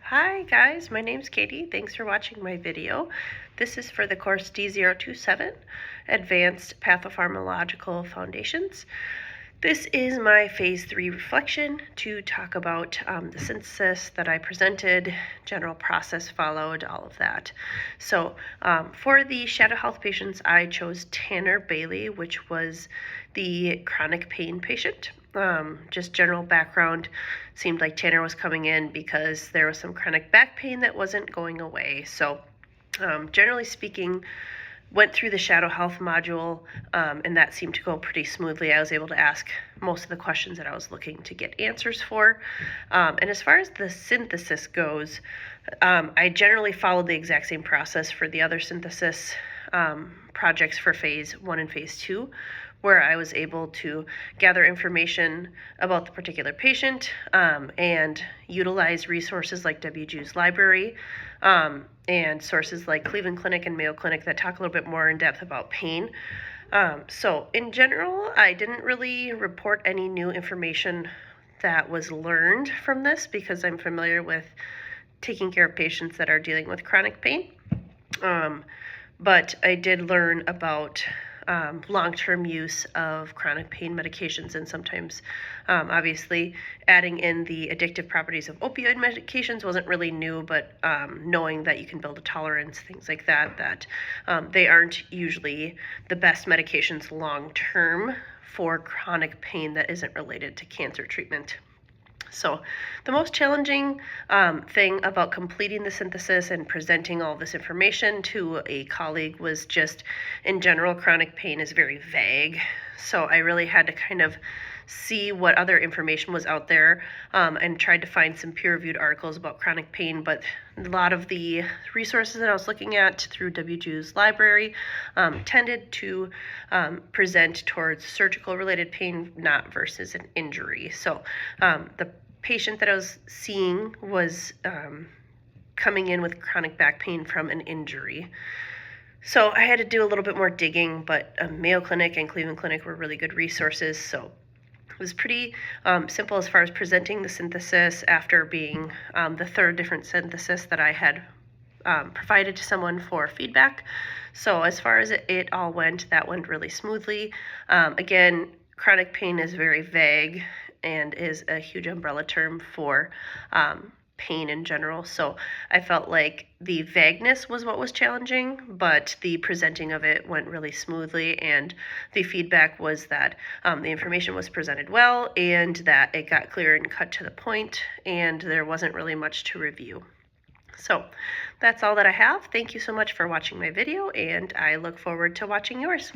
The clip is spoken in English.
Hi guys, my name's Katie. Thanks for watching my video. This is for the course D027, Advanced Pathopharmacological Foundations. This is my phase 3 reflection to talk about the synthesis that I presented, general process followed, all of that. So for the Shadow Health patients, I chose Tanner Bailey, which was the chronic pain patient. Just general background, seemed like Tanner was coming in because there was some chronic back pain that wasn't going away. So generally speaking, went through the Shadow Health module, and that seemed to go pretty smoothly. I was able to ask most of the questions that I was looking to get answers for. And as far as the synthesis goes, I generally followed the exact same process for the other synthesis projects for phase 1 and phase 2, where I was able to gather information about the particular patient and utilize resources like WJU's library and sources like Cleveland Clinic and Mayo Clinic that talk a little bit more in depth about pain. So in general, I didn't really report any new information that was learned from this because I'm familiar with taking care of patients that are dealing with chronic pain. But I did learn about long-term use of chronic pain medications, and sometimes obviously adding in the addictive properties of opioid medications wasn't really new, but knowing that you can build a tolerance, things like that they aren't usually the best medications long-term for chronic pain that isn't related to cancer treatment. So the most challenging thing about completing the synthesis and presenting all this information to a colleague was just, in general, chronic pain is very vague. So I really had to kind of see what other information was out there and tried to find some peer-reviewed articles about chronic pain, but a lot of the resources that I was looking at through WJU's library tended to present towards surgical-related pain, not versus an injury. So the patient that I was seeing was coming in with chronic back pain from an injury. So I had to do a little bit more digging, but Mayo Clinic and Cleveland Clinic were really good resources. So it was pretty simple as far as presenting the synthesis after being the third different synthesis that I had provided to someone for feedback. So as far as it all went, that went really smoothly. Again, chronic pain is very vague and is a huge umbrella term for pain in general. So I felt like the vagueness was what was challenging, but the presenting of it went really smoothly, and the feedback was that the information was presented well and that it got clear and cut to the point, and there wasn't really much to review. So that's all that I have. Thank you so much for watching my video, and I look forward to watching yours.